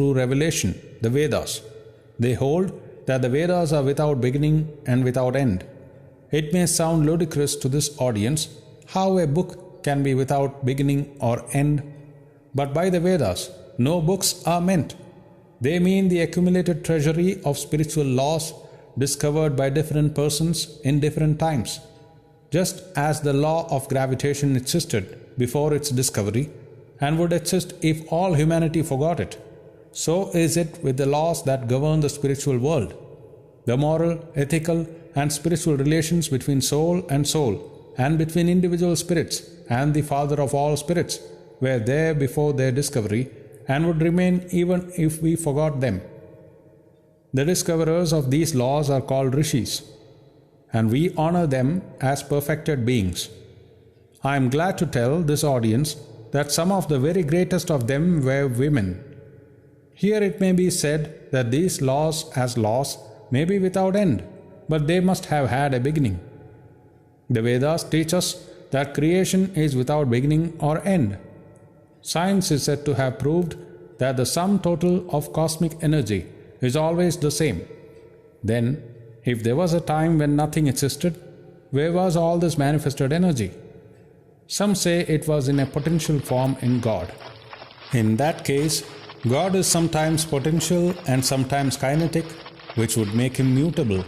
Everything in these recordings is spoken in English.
through revelation, the Vedas. They hold that the Vedas are without beginning and without end. It may sound ludicrous to this audience how a book can be without beginning or end, but by the Vedas, no books are meant. They mean the accumulated treasury of spiritual laws discovered by different persons in different times. Just as the law of gravitation existed before its discovery and would exist if all humanity forgot it, so is it with the laws that govern the spiritual world. The moral, ethical, and spiritual relations between soul, and between individual spirits and the Father of all spirits were there before their discovery and would remain even if we forgot them. The discoverers of these laws are called rishis, and we honor them as perfected beings. I am glad to tell this audience that some of the very greatest of them were women. Here it may be said that these laws as laws may be without end, but they must have had a beginning. The Vedas teach us that creation is without beginning or end. Science is said to have proved that the sum total of cosmic energy is always the same. Then, if there was a time when nothing existed, where was all this manifested energy? Some say it was in a potential form in God. In that case, God is sometimes potential and sometimes kinetic, which would make him mutable.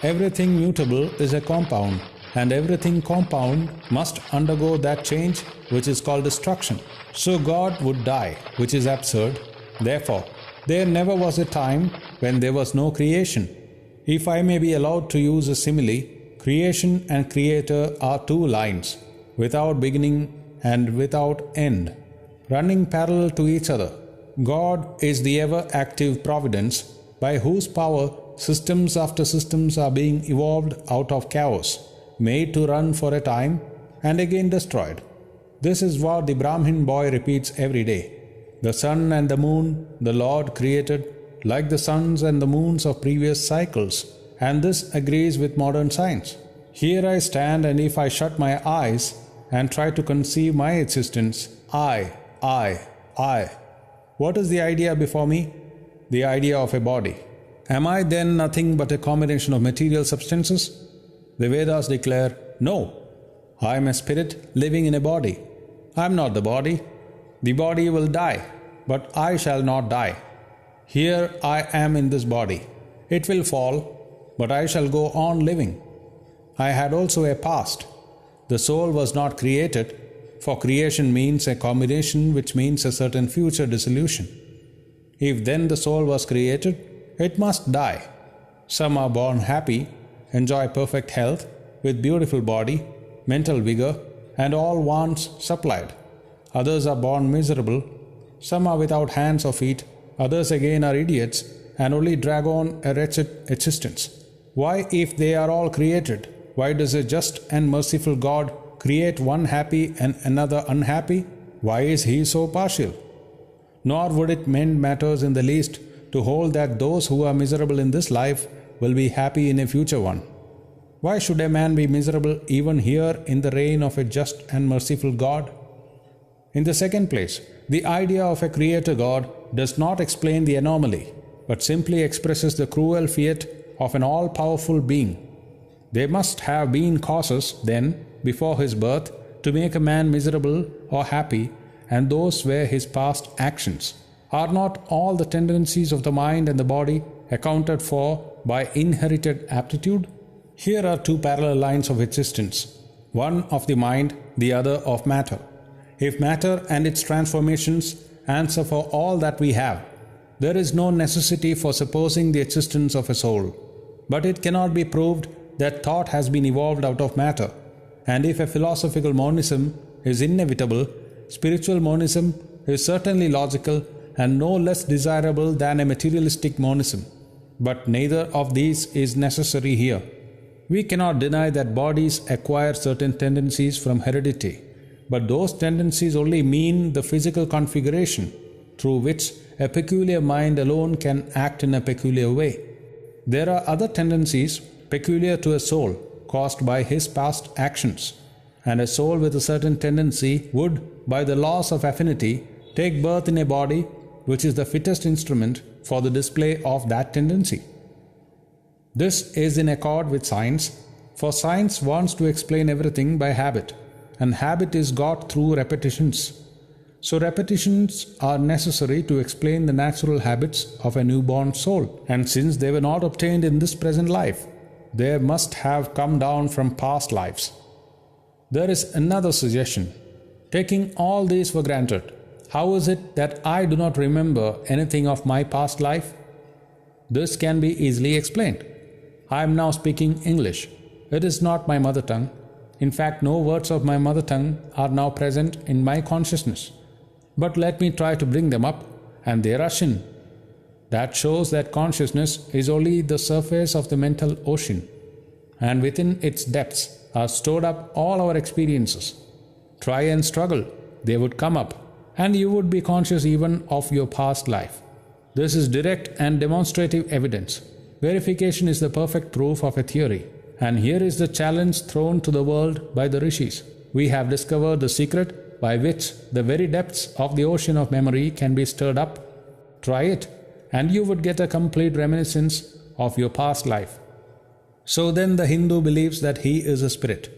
Everything mutable is a compound, and everything compound must undergo that change which is called destruction. So God would die, which is absurd. Therefore, there never was a time when there was no creation. If I may be allowed to use a simile, creation and creator are two lines, without beginning and without end, running parallel to each other. God is the ever-active providence by whose power systems after systems are being evolved out of chaos, made to run for a time and again destroyed. This is what the Brahmin boy repeats every day. The sun and the moon the Lord created like the suns and the moons of previous cycles, and this agrees with modern science. Here I stand, and if I shut my eyes and try to conceive my existence, I. What is the idea before me? The idea of a body. Am I then nothing but a combination of material substances? The Vedas declare, no, I am a spirit living in a body. I am not the body. The body will die, but I shall not die. Here I am in this body. It will fall, but I shall go on living. I had also a past. The soul was not created, for creation means a combination which means a certain future dissolution. If then the soul was created, it must die. Some are born happy, enjoy perfect health, with beautiful body, mental vigor, and all wants supplied. Others are born miserable. Some are without hands or feet. Others again are idiots and only drag on a wretched existence. Why, if they are all created, why does a just and merciful God create one happy and another unhappy? Why is he so partial? Nor would it mend matters in the least to hold that those who are miserable in this life will be happy in a future one. Why should a man be miserable even here in the reign of a just and merciful God? In the second place, the idea of a creator God does not explain the anomaly, but simply expresses the cruel fiat of an all-powerful being. There must have been causes, then, before his birth, to make a man miserable or happy, and those were his past actions. Are not all the tendencies of the mind and the body accounted for by inherited aptitude? Here are two parallel lines of existence, one of the mind, the other of matter. If matter and its transformations answer for all that we have, there is no necessity for supposing the existence of a soul. But it cannot be proved that thought has been evolved out of matter, and if a philosophical monism is inevitable, spiritual monism is certainly logical and no less desirable than a materialistic monism. But neither of these is necessary here. We cannot deny that bodies acquire certain tendencies from heredity, but those tendencies only mean the physical configuration through which a peculiar mind alone can act in a peculiar way. There are other tendencies peculiar to a soul caused by his past actions, and a soul with a certain tendency would, by the laws of affinity, take birth in a body which is the fittest instrument for the display of that tendency. This is in accord with science, for science wants to explain everything by habit, and habit is got through repetitions. So repetitions are necessary to explain the natural habits of a newborn soul, and since they were not obtained in this present life, they must have come down from past lives. There is another suggestion. Taking all these for granted, how is it that I do not remember anything of my past life? This can be easily explained. I am now speaking English. It is not my mother tongue. In fact, no words of my mother tongue are now present in my consciousness. But let me try to bring them up, and they rush in. That shows that consciousness is only the surface of the mental ocean, and within its depths are stored up all our experiences. Try and struggle, they would come up, and you would be conscious even of your past life. This is direct and demonstrative evidence. Verification is the perfect proof of a theory, and here is the challenge thrown to the world by the rishis. We have discovered the secret by which the very depths of the ocean of memory can be stirred up. Try it, and you would get a complete reminiscence of your past life. So then the Hindu believes that he is a spirit.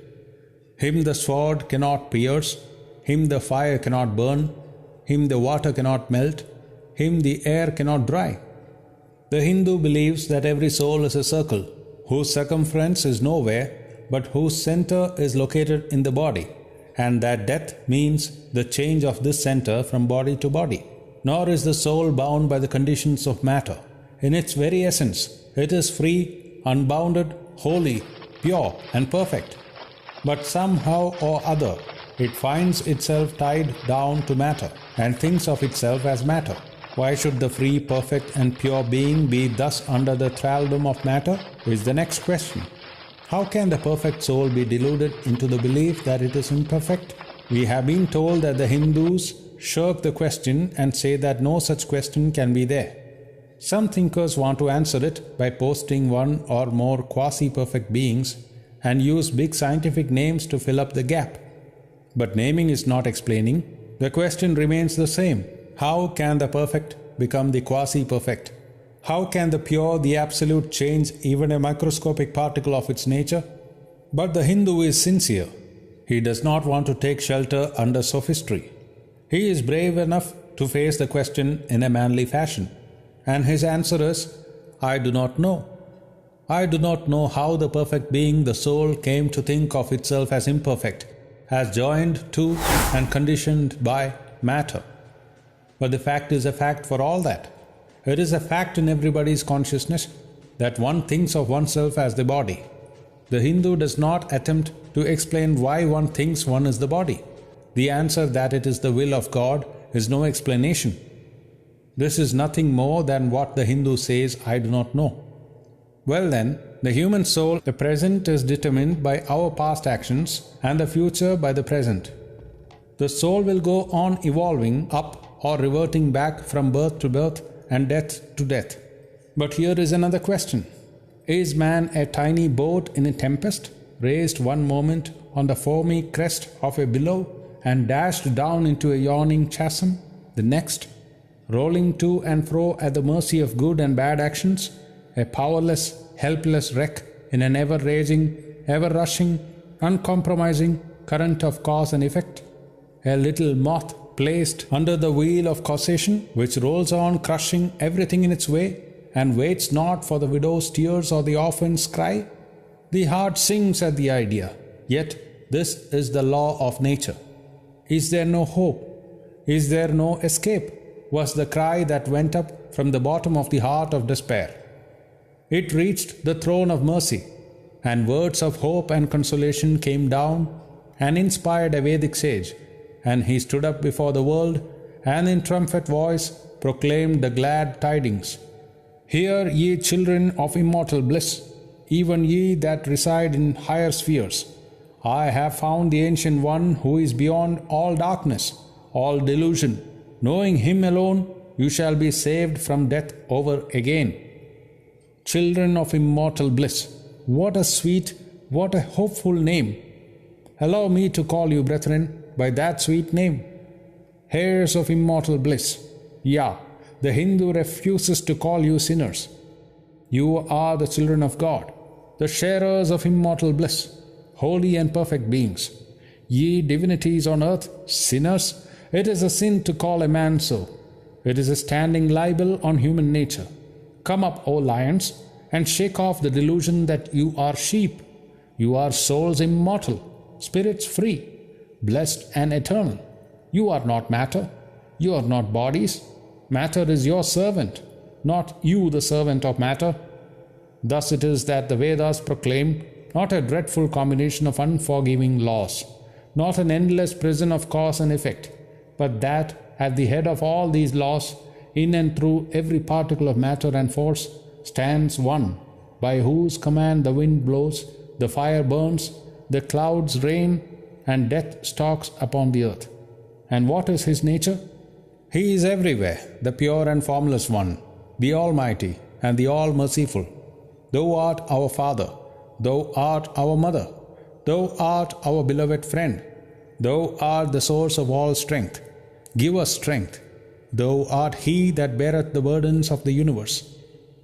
Him the sword cannot pierce, him the fire cannot burn, him the water cannot melt, him the air cannot dry. The Hindu believes that every soul is a circle, whose circumference is nowhere, but whose center is located in the body, and that death means the change of this center from body to body. Nor is the soul bound by the conditions of matter. In its very essence, it is free, unbounded, holy, pure, and perfect. But somehow or other, it finds itself tied down to matter, and thinks of itself as matter. Why should the free, perfect, and pure being be thus under the thraldom of matter, is the next question. How can the perfect soul be deluded into the belief that it is imperfect? We have been told that the Hindus shirk the question and say that no such question can be there. Some thinkers want to answer it by posting one or more quasi-perfect beings and use big scientific names to fill up the gap. But naming is not explaining. The question remains the same. How can the perfect become the quasi-perfect? How can the pure, the absolute, change even a microscopic particle of its nature? But the Hindu is sincere. He does not want to take shelter under sophistry. He is brave enough to face the question in a manly fashion. And his answer is, I do not know. I do not know how the perfect being, the soul, came to think of itself as imperfect, as joined to and conditioned by matter. But the fact is a fact for all that. It is a fact in everybody's consciousness that one thinks of oneself as the body. The Hindu does not attempt to explain why one thinks one is the body. The answer that it is the will of God is no explanation. This is nothing more than what the Hindu says, I do not know. Well then, the human soul, the present is determined by our past actions and the future by the present. The soul will go on evolving up or reverting back from birth to birth and death to death. But here is another question. Is man a tiny boat in a tempest, raised one moment on the foamy crest of a billow and dashed down into a yawning chasm, the next, rolling to and fro at the mercy of good and bad actions, a powerless, helpless wreck in an ever-raging, ever-rushing, uncompromising current of cause and effect, a little moth placed under the wheel of causation, which rolls on crushing everything in its way, and waits not for the widow's tears or the orphan's cry? The heart sings at the idea, yet this is the law of nature. Is there no hope? Is there no escape? Was the cry that went up from the bottom of the heart of despair. It reached the throne of mercy, and words of hope and consolation came down and inspired a Vedic sage, and he stood up before the world and in triumphant voice proclaimed the glad tidings. Hear, ye children of immortal bliss, even ye that reside in higher spheres. I have found the Ancient One who is beyond all darkness, all delusion. Knowing Him alone, you shall be saved from death over again. Children of immortal bliss, what a sweet, what a hopeful name. Allow me to call you, brethren, by that sweet name. Heirs of immortal bliss. Yeah, the Hindu refuses to call you sinners. You are the children of God, the sharers of immortal bliss, holy and perfect beings. Ye divinities on earth, sinners, it is a sin to call a man so. It is a standing libel on human nature. Come up, O lions, and shake off the delusion that you are sheep. You are souls immortal, spirits free, blessed and eternal. You are not matter. You are not bodies. Matter is your servant, not you the servant of matter. Thus it is that the Vedas proclaim not a dreadful combination of unforgiving laws, not an endless prison of cause and effect, but that at the head of all these laws, in and through every particle of matter and force, stands one, by whose command the wind blows, the fire burns, the clouds rain, and death stalks upon the earth. And what is his nature? He is everywhere, the pure and formless one, the Almighty and the All-Merciful. Thou art our Father, Thou art our Mother, Thou art our beloved friend, Thou art the source of all strength. Give us strength. Thou art He that beareth the burdens of the universe.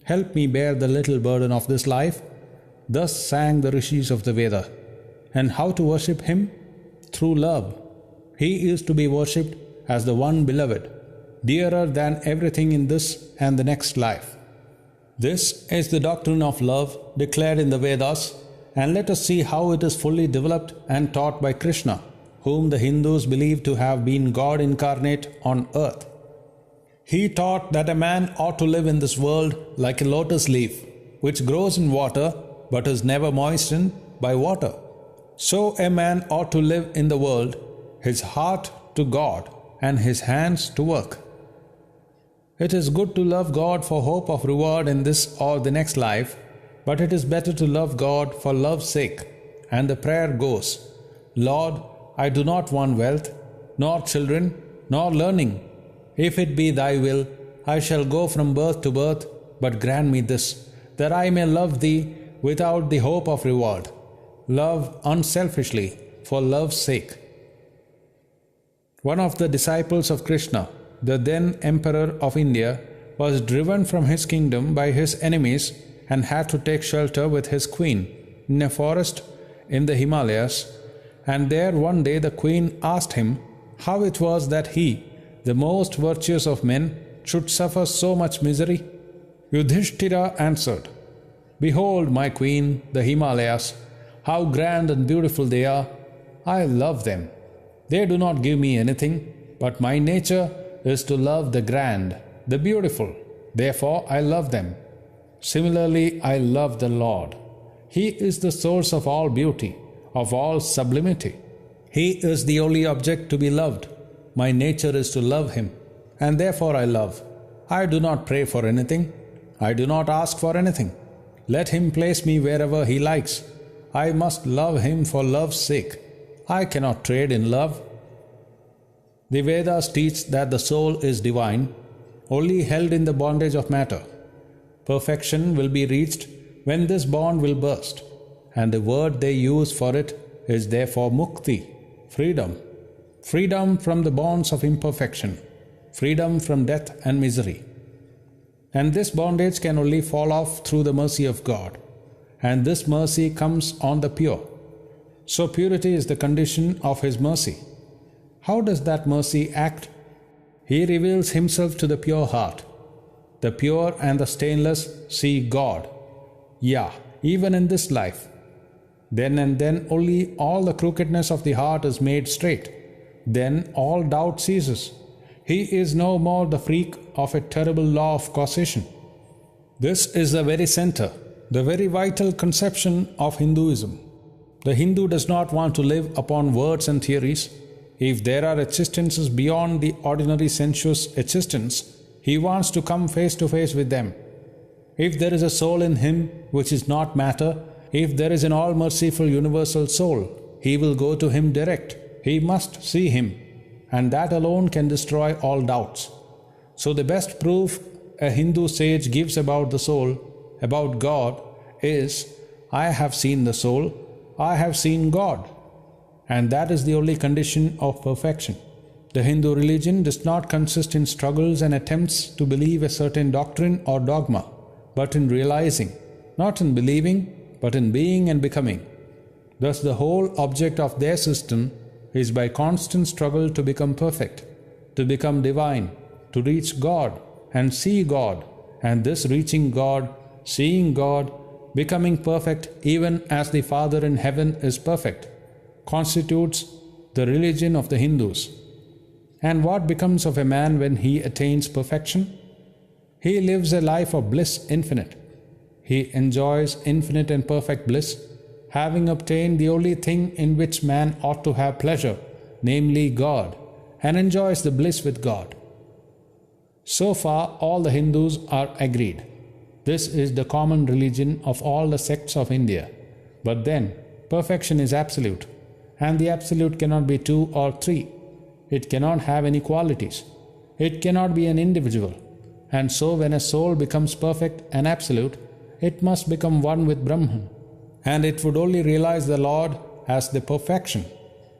Help me bear the little burden of this life. Thus sang the rishis of the Veda. And how to worship Him? Through love. He is to be worshipped as the one beloved, dearer than everything in this and the next life. This is the doctrine of love declared in the Vedas, and let us see how it is fully developed and taught by Krishna, whom the Hindus believe to have been God incarnate on earth. He taught that a man ought to live in this world like a lotus leaf, which grows in water but is never moistened by water. So a man ought to live in the world, his heart to God and his hands to work. It is good to love God for hope of reward in this or the next life, but it is better to love God for love's sake. And the prayer goes, Lord, I do not want wealth, nor children, nor learning. If it be Thy will, I shall go from birth to birth, but grant me this, that I may love Thee without the hope of reward. Love unselfishly, for love's sake. One of the disciples of Krishna, the then Emperor of India, was driven from his kingdom by his enemies and had to take shelter with his queen in a forest in the Himalayas. And there one day the queen asked him how it was that he, the most virtuous of men, should suffer so much misery. Yudhishthira answered, Behold, my queen, the Himalayas, how grand and beautiful they are. I love them. They do not give me anything, but my nature is to love the grand, the beautiful. Therefore I love them. Similarly, I love the Lord. He is the source of all beauty, of all sublimity. He is the only object to be loved. My nature is to love Him, and therefore I love. I do not pray for anything. I do not ask for anything. Let Him place me wherever He likes. I must love Him for love's sake. I cannot trade in love. The Vedas teach that the soul is divine, only held in the bondage of matter. Perfection will be reached when this bond will burst, and the word they use for it is therefore mukti, freedom. Freedom from the bonds of imperfection, freedom from death and misery. And this bondage can only fall off through the mercy of God, and this mercy comes on the pure. So purity is the condition of His mercy. How does that mercy act? He reveals Himself to the pure heart. The pure and the stainless see God. Yeah, even in this life. Then and then only all the crookedness of the heart is made straight. Then all doubt ceases. He is no more the freak of a terrible law of causation. This is the very center, the very vital conception of Hinduism. The Hindu does not want to live upon words and theories. If there are existences beyond the ordinary sensuous existence, he wants to come face to face with them. If there is a soul in him which is not matter, if there is an all-merciful universal soul, he will go to him direct. He must see him, and that alone can destroy all doubts. So the best proof a Hindu sage gives about the soul, about God, is, I have seen the soul, I have seen God. And that is the only condition of perfection. The Hindu religion does not consist in struggles and attempts to believe a certain doctrine or dogma, but in realizing, not in believing, but in being and becoming. Thus, the whole object of their system is by constant struggle to become perfect, to become divine, to reach God and see God, and this reaching God, seeing God, becoming perfect even as the Father in heaven is perfect, constitutes the religion of the Hindus. And what becomes of a man when he attains perfection? He lives a life of bliss infinite. He enjoys infinite and perfect bliss, having obtained the only thing in which man ought to have pleasure, namely God, and enjoys the bliss with God. So far, all the Hindus are agreed. This is the common religion of all the sects of India. But then, perfection is absolute, and the absolute cannot be two or three. It cannot have any qualities. It cannot be an individual. And so when a soul becomes perfect and absolute, it must become one with Brahman. And it would only realize the Lord as the perfection,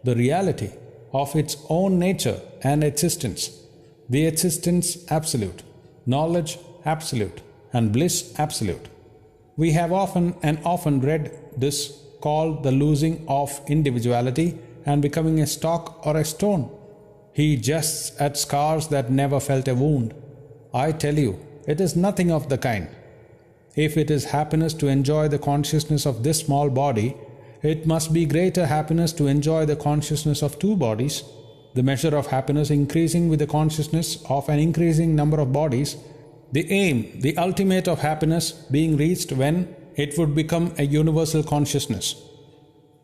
the reality of its own nature and existence, the existence absolute, knowledge absolute, and bliss absolute. We have often and often read this called the losing of individuality and becoming a stock or a stone. He jests at scars that never felt a wound. I tell you, it is nothing of the kind. If it is happiness to enjoy the consciousness of this small body, it must be greater happiness to enjoy the consciousness of two bodies, the measure of happiness increasing with the consciousness of an increasing number of bodies, the aim, the ultimate of happiness being reached when it would become a universal consciousness.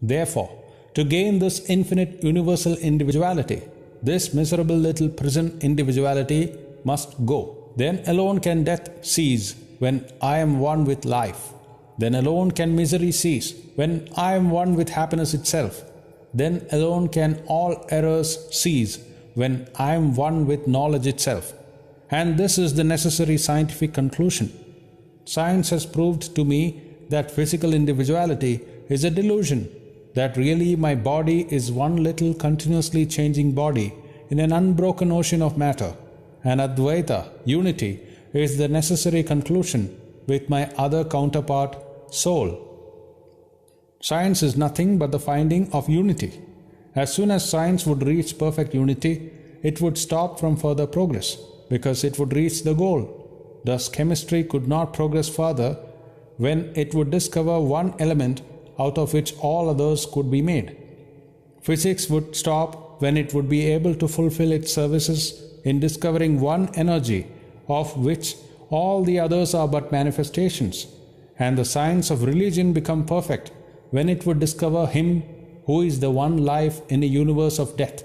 Therefore, to gain this infinite universal individuality, this miserable little prison individuality must go. Then alone can death cease, when I am one with life. Then alone can misery cease, when I am one with happiness itself. Then alone can all errors cease, when I am one with knowledge itself. And this is the necessary scientific conclusion. Science has proved to me that physical individuality is a delusion, that really my body is one little continuously changing body in an unbroken ocean of matter, and Advaita, unity, is the necessary conclusion with my other counterpart, soul. Science is nothing but the finding of unity. As soon as science would reach perfect unity, it would stop from further progress, because it would reach the goal. Thus, chemistry could not progress further when it would discover one element out of which all others could be made. Physics would stop when it would be able to fulfill its services in discovering one energy of which all the others are but manifestations, and the science of religion become perfect when it would discover Him who is the one life in a universe of death,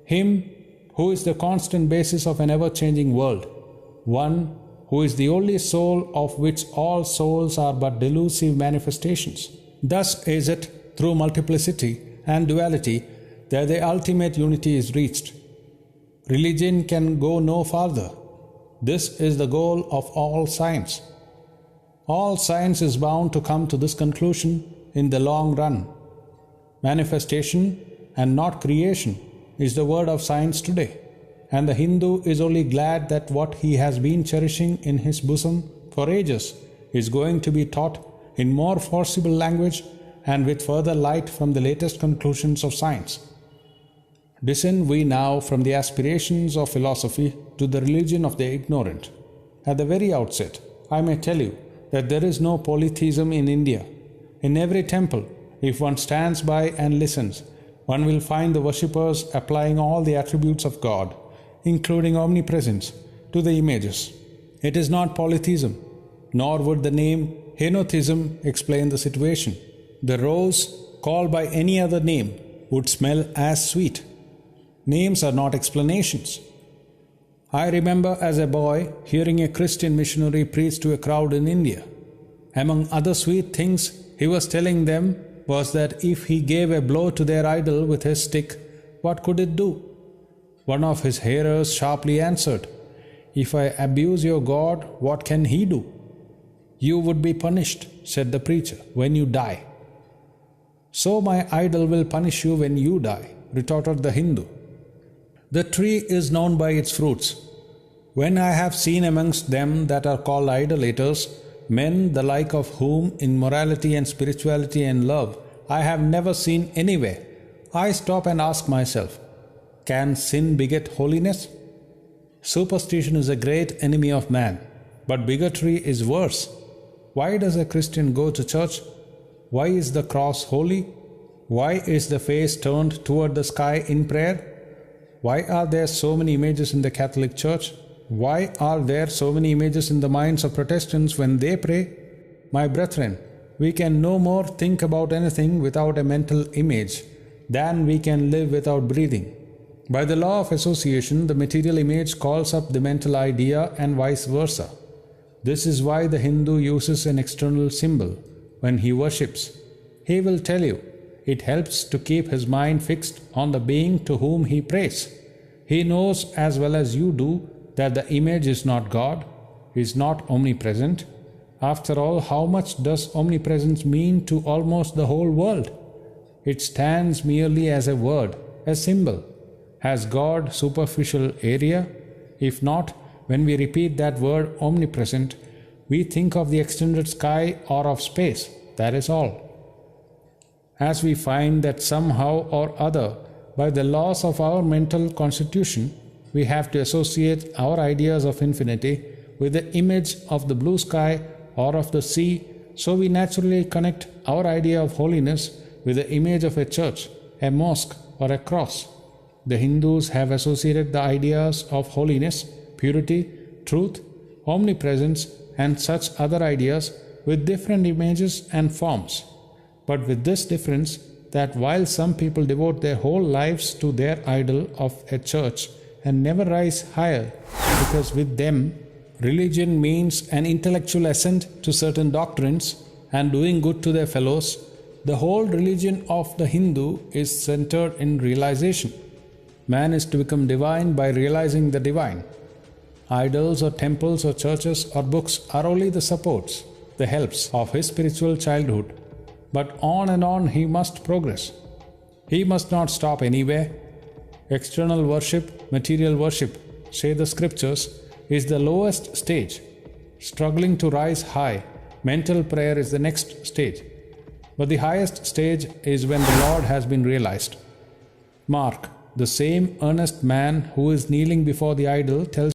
Him who is the constant basis of an ever-changing world, one who is the only soul of which all souls are but delusive manifestations. Thus is it through multiplicity and duality that the ultimate unity is reached. Religion can go no farther. This is the goal of all science. All science is bound to come to this conclusion in the long run. Manifestation and not creation is the word of science today, and the Hindu is only glad that what he has been cherishing in his bosom for ages is going to be taught in more forcible language and with further light from the latest conclusions of science. Descend we now from the aspirations of philosophy to the religion of the ignorant. At the very outset, I may tell you that there is no polytheism in India. In every temple, if one stands by and listens, one will find the worshippers applying all the attributes of God, including omnipresence, to the images. It is not polytheism, nor would the name henotheism explain the situation. The rose, called by any other name, would smell as sweet. Names are not explanations. I remember as a boy hearing a Christian missionary preach to a crowd in India. Among other sweet things he was telling them was that if he gave a blow to their idol with his stick, what could it do? One of his hearers sharply answered, "If I abuse your God, what can he do?" "You would be punished," said the preacher, "when you die." "So my idol will punish you when you die," retorted the Hindu. The tree is known by its fruits. When I have seen amongst them that are called idolaters, men the like of whom in morality and spirituality and love I have never seen anywhere, I stop and ask myself, can sin beget holiness? Superstition is a great enemy of man, but bigotry is worse. Why does a Christian go to church? Why is the cross holy? Why is the face turned toward the sky in prayer? Why are there so many images in the Catholic Church? Why are there so many images in the minds of Protestants when they pray? My brethren, we can no more think about anything without a mental image than we can live without breathing. By the law of association, the material image calls up the mental idea and vice versa. This is why the Hindu uses an external symbol when he worships. He will tell you, it helps to keep his mind fixed on the being to whom he prays. He knows as well as you do that the image is not God, is not omnipresent. After all, how much does omnipresence mean to almost the whole world? It stands merely as a word, a symbol. Has God superficial area? If not, when we repeat that word omnipresent, we think of the extended sky or of space. That is all. As we find that somehow or other, by the laws of our mental constitution, we have to associate our ideas of infinity with the image of the blue sky or of the sea, so we naturally connect our idea of holiness with the image of a church, a mosque, or a cross. The Hindus have associated the ideas of holiness, purity, truth, omnipresence, and such other ideas with different images and forms. But with this difference, that while some people devote their whole lives to their idol of a church and never rise higher, because with them, religion means an intellectual assent to certain doctrines and doing good to their fellows, the whole religion of the Hindu is centered in realization. Man is to become divine by realizing the divine. Idols or temples or churches or books are only the supports, the helps of his spiritual childhood. But on and on he must progress. He must not stop anywhere. External worship, material worship, say the scriptures, is the lowest stage. Struggling to rise high, mental prayer is the next stage. But the highest stage is when the Lord has been realized. Mark, the same earnest man who is kneeling before the idol tells